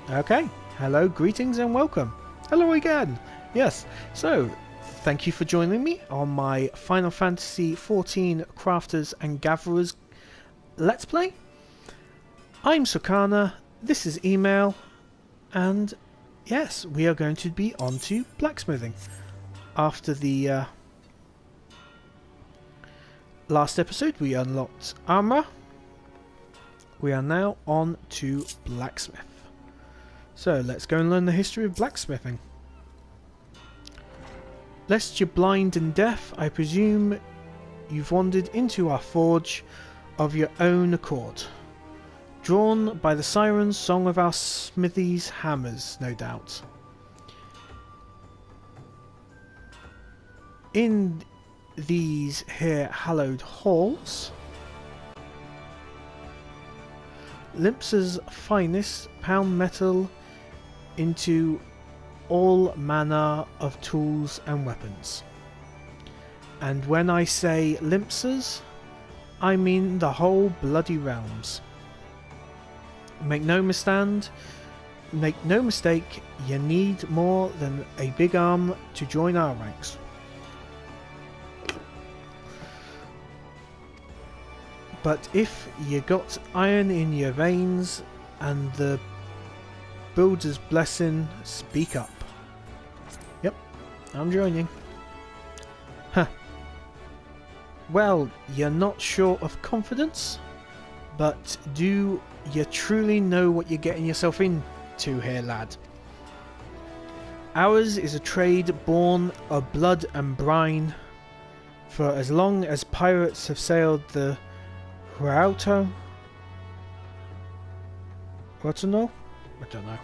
Okay, hello, greetings and welcome. Hello again. Yes, so thank you for joining me on my Final Fantasy XIV Crafters and Gatherers Let's Play. I'm Sukana, this is Email, and yes, we are going to be on to blacksmithing. After the last episode we unlocked armour, we are now on to blacksmith. So let's go and learn the history of blacksmithing. Lest you're blind and deaf, I presume you've wandered into our forge of your own accord. Drawn by the siren's song of our smithy's hammers, no doubt. In these here hallowed halls, Limpsa's finest pound metal into all manner of tools and weapons. And when I say Limpsa's, I mean the whole bloody realms. Make no mistake, you need more than a big arm to join our ranks. But if you got iron in your veins and the builder's blessing, speak up. Yep, I'm joining. Huh. Well, you're not short of confidence, but do you truly know what you're getting yourself into here, lad? Ours is a trade born of blood and brine. For as long as pirates have sailed the Huauto? What to know? I don't know.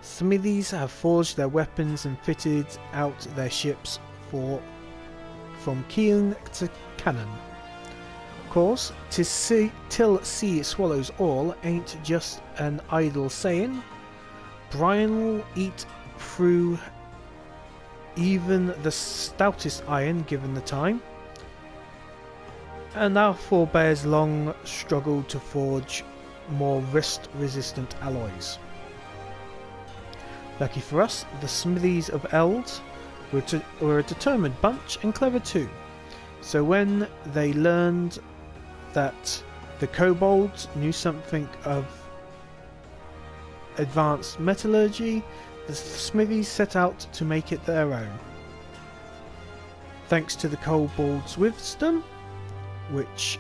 Smithies have forged their weapons and fitted out their ships from keel to cannon. Of course, till sea swallows all ain't just an idle saying. Brian'll eat through even the stoutest iron given the time. And our forebears long struggled to forge more rust-resistant alloys. Lucky for us, the smithies of Eld were a determined bunch and clever too. So when they learned that the kobolds knew something of advanced metallurgy, the smithies set out to make it their own. Thanks to the kobolds' wisdom, which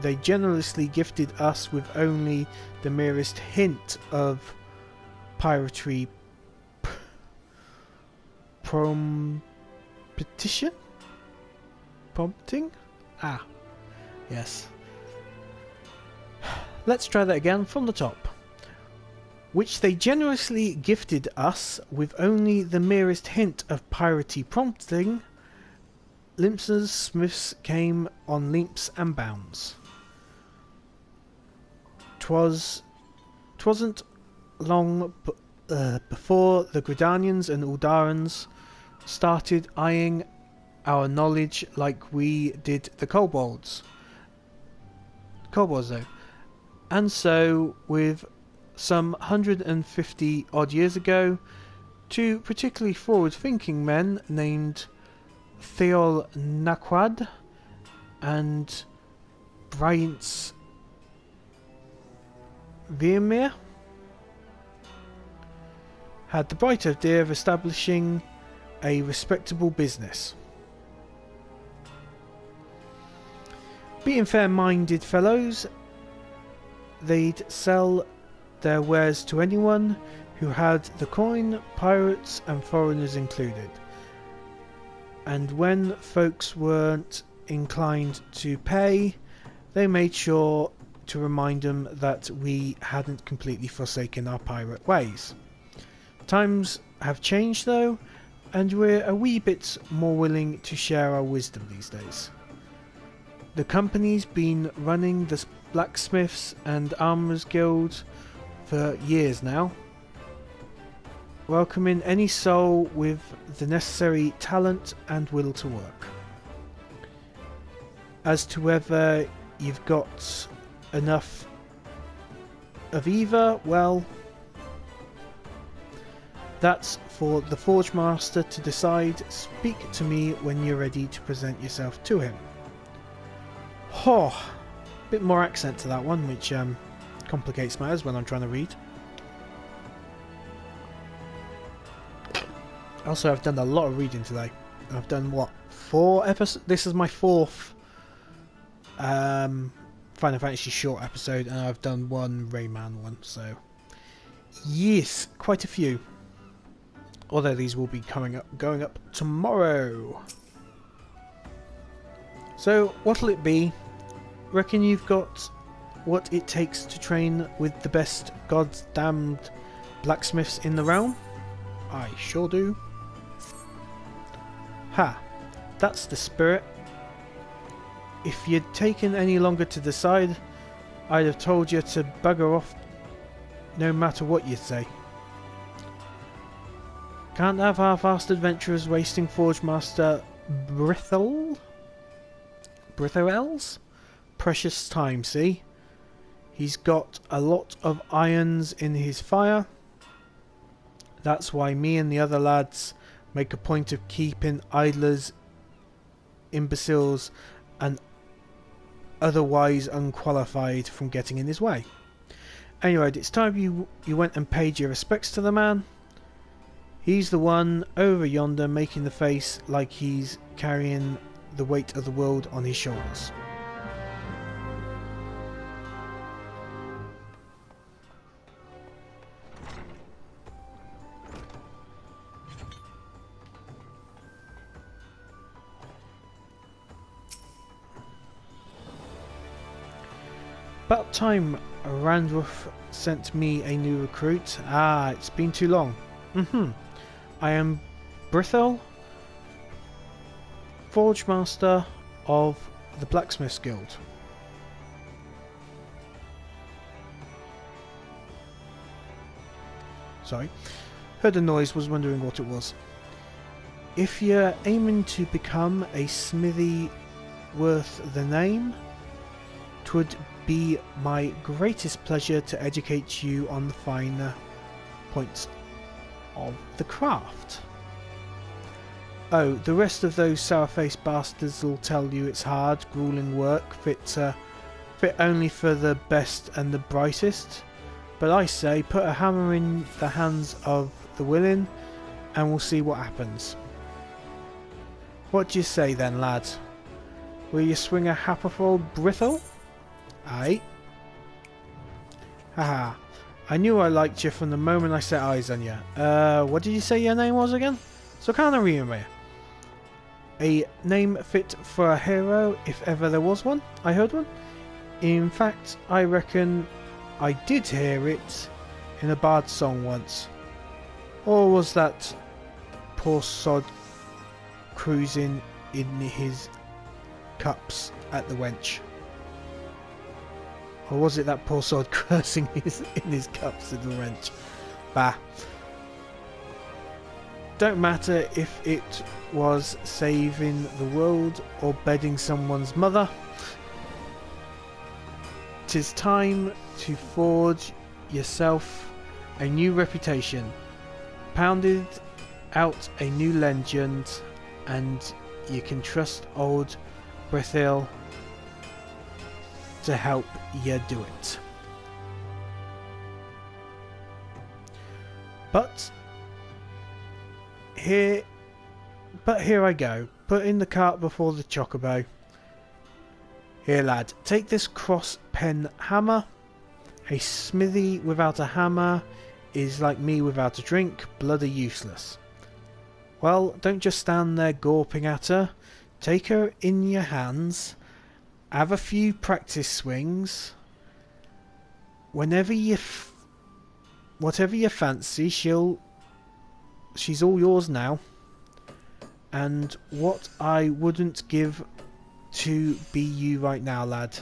they generously gifted us with only the merest hint of piratry prompting? Ah, yes. Let's try that again from the top. Which they generously gifted us with only the merest hint of piratry prompting. Limpsa's smiths came on leaps and bounds. 'Twasn't long before the Gridanians and Uldarans started eyeing our knowledge like we did the kobolds. Kobolds though. And so, with some 150 odd years ago, two particularly forward-thinking men named Theol Naquad and Bryant Vermeer had the bright idea of establishing a respectable business. Being fair-minded fellows, they'd sell their wares to anyone who had the coin, pirates and foreigners included. And when folks weren't inclined to pay, they made sure to remind them that we hadn't completely forsaken our pirate ways. Times have changed though, and we're a wee bit more willing to share our wisdom these days. The company's been running the Blacksmiths and Armourers Guild for years now, welcoming any soul with the necessary talent and will to work. As to whether you've got enough of either, well, That's for the Forge Master to decide. Speak to me when you're ready to present yourself to him. Oh, bit more accent to that one, which complicates matters when I'm trying to read. Also, I've done a lot of reading today. I've done, what, 4 episodes? This is my 4th Final Fantasy short episode, and I've done 1 Rayman one, so yes, quite a few. Although these will be going up tomorrow. So, what'll it be? Reckon you've got what it takes to train with the best goddamned blacksmiths in the realm? I sure do. Ha! That's the spirit. If you'd taken any longer to decide, I'd have told you to bugger off no matter what you'd say. Can't have half-assed adventurers wasting Forge Master Brithel's precious time, see? He's got a lot of irons in his fire. That's why me and the other lads make a point of keeping idlers, imbeciles and otherwise unqualified from getting in his way. Anyway, it's time you went and paid your respects to the man. He's the one over yonder making the face like he's carrying the weight of the world on his shoulders. About time Randruff sent me a new recruit. Ah, it's been too long. I am Brithel, Forge Master of the Blacksmith Guild. Sorry. Heard a noise, was wondering what it was. If you're aiming to become a smithy worth the name, 'twould be my greatest pleasure to educate you on the finer points of the craft. Oh, the rest of those sour-faced bastards will tell you it's hard, grueling work, fit only for the best and the brightest. But I say, put a hammer in the hands of the willing, and we'll see what happens. What do you say then, lad? Will you swing a happer for old Brithel? Aye. Haha. I knew I liked you from the moment I set eyes on you. What did you say your name was again? So can't I remember. A name fit for a hero, if ever there was one. I heard one. In fact, I reckon I did hear it in a bard song once. Or was that poor sod cruising in his cups at the wench? Or was it that poor sod cursing in his cups in the wench? Bah. Don't matter if it was saving the world or bedding someone's mother. 'Tis time to forge yourself a new reputation, pounded out a new legend, and you can trust old Brithil to help you do it. But here I go, putting the cart before the chocobo. Here, lad, take this cross pen hammer. A smithy without a hammer is like me without a drink, bloody useless. Well, don't just stand there gawping at her. Take her in your hands, have a few practice swings. Whatever you fancy, she's all yours now. And what I wouldn't give to be you right now, lad.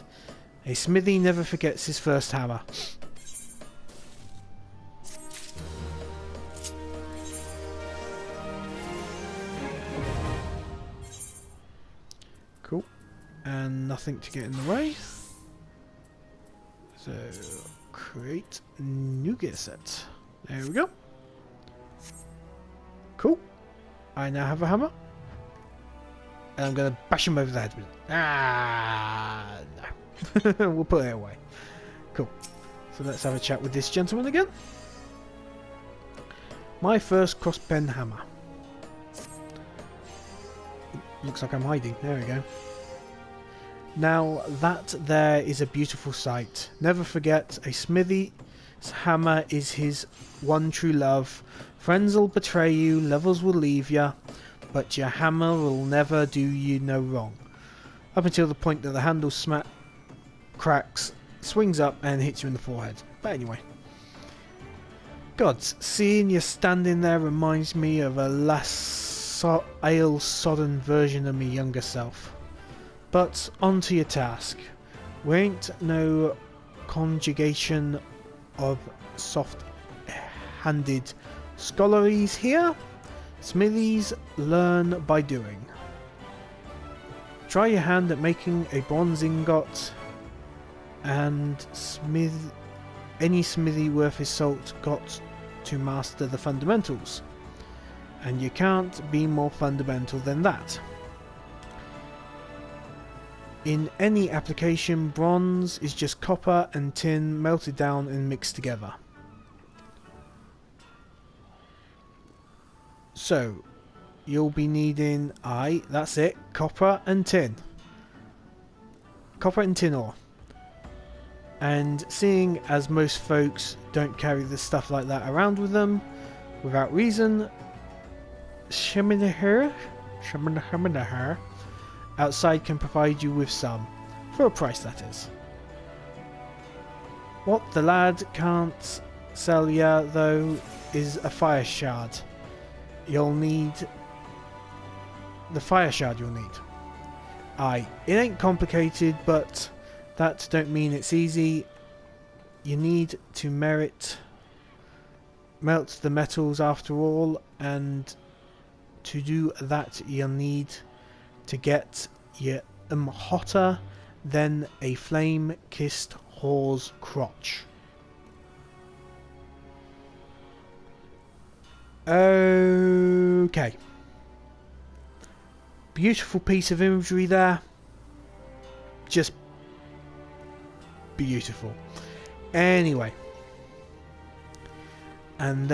A smithy never forgets his first hammer. Cool. And nothing to get in the way. So, create new gear set. There we go. I now have a hammer. And I'm going to bash him over the head with it. Ah, no. We'll put it away. Cool. So let's have a chat with this gentleman again. My first crossbend hammer. Looks like I'm hiding. There we go. Now that there is a beautiful sight. Never forget, a smithy's hammer is his one true love. Friends will betray you, lovers will leave ya, but your hammer will never do you no wrong. Up until the point that the handle cracks, swings up and hits you in the forehead. But anyway. Gods, seeing you standing there reminds me of a ale-sodden version of me younger self. But on to your task. We ain't no conjugation of soft-handed scholaries here. Smithies learn by doing. Try your hand at making a bronze ingot, and any smithy worth his salt got to master the fundamentals. And you can't be more fundamental than that. In any application, bronze is just copper and tin melted down and mixed together. So, you'll be needing, that's it, copper and tin. Copper and tin ore. And seeing as most folks don't carry the stuff like that around with them, without reason, Shaminaher outside can provide you with some, for a price that is. What the lad can't sell ya though is a fire shard. You'll need the fire shard you'll need. It ain't complicated, but that don't mean it's easy. You need to melt the metals after all, and to do that you'll need to get you hotter than a flame-kissed whore's crotch. Okay. Beautiful piece of imagery there. Just beautiful. Anyway. And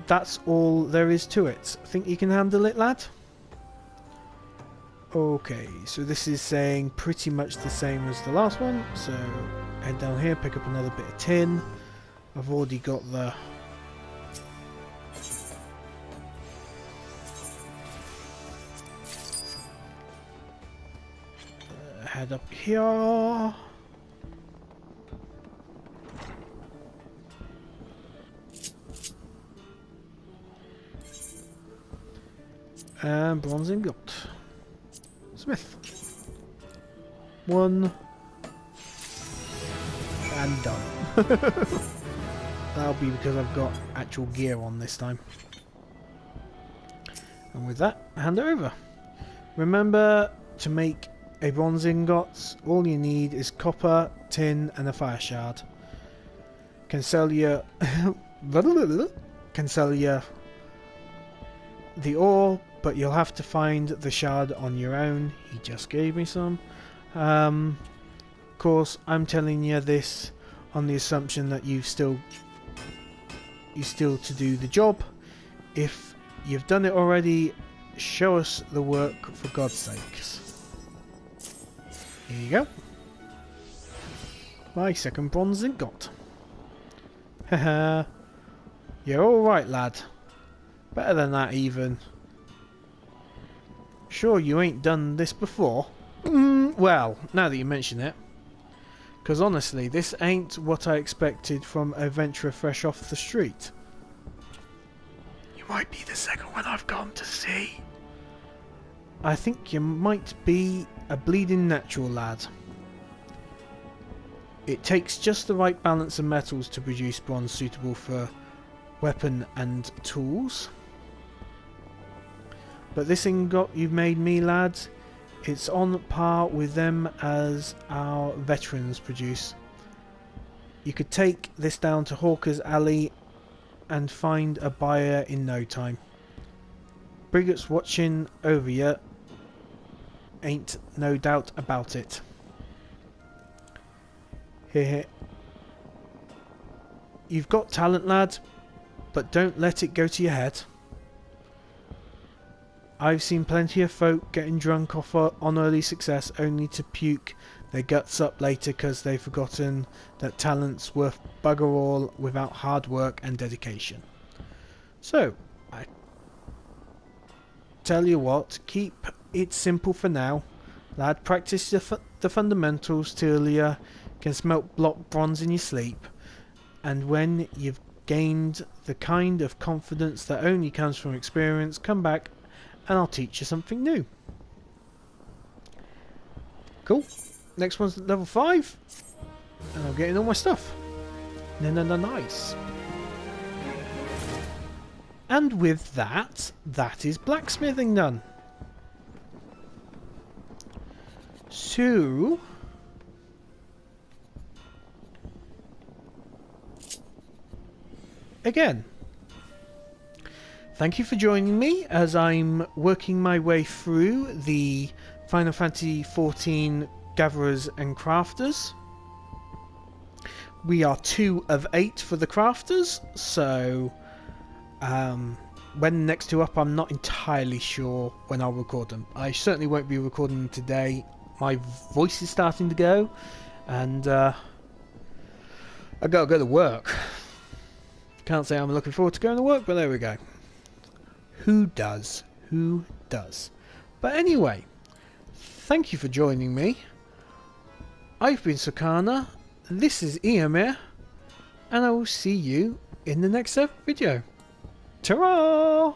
that's all there is to it. Think you can handle it, lad? Okay, so this is saying pretty much the same as the last one. So head down here, pick up another bit of tin. I've already got the head up here. And bronze ingot. Smith. One. And done. That'll be because I've got actual gear on this time. And with that, hand it over. Remember, to make a bronze ingot, all you need is copper, tin, and a fire shard. Can sell you the ore, but you'll have to find the shard on your own. He just gave me some. Of course, I'm telling you this on the assumption that you still to do the job. If you've done it already, show us the work for God's sakes. Here you go. My second bronze ingot. Haha. You're alright, lad. Better than that, even. Sure you ain't done this before? Well, now that you mention it. Because honestly, this ain't what I expected from a venturer fresh off the street. You might be the second one I've gone to see. I think you might be a bleeding natural, lad. It takes just the right balance of metals to produce bronze suitable for weapon and tools. But this ingot you've made me, lad, it's on par with them as our veterans produce. You could take this down to Hawker's Alley and find a buyer in no time. Brigates watching over you. Ain't no doubt about it. Here. You've got talent, lad, but don't let it go to your head. I've seen plenty of folk getting drunk off on early success only to puke their guts up later because they've forgotten that talent's worth bugger all without hard work and dedication. So, I tell you what, keep it simple for now. Lad, practice the fundamentals till you can smelt block bronze in your sleep. And when you've gained the kind of confidence that only comes from experience, come back and I'll teach you something new. Cool. Next one's level 5. And I'm getting all my stuff. Nice. And with that, that is blacksmithing done. So... again, thank you for joining me as I'm working my way through the Final Fantasy XIV Gatherers and Crafters. We are 2 of 8 for the Crafters, so when the next 2 up, I'm not entirely sure when I'll record them. I certainly won't be recording them today. My voice is starting to go, and I gotta go to work. Can't say I'm looking forward to going to work, but there we go. Who does? Who does? But anyway, thank you for joining me. I've been Sakana, this is Eomir, and I will see you in the next video. Ta-ra!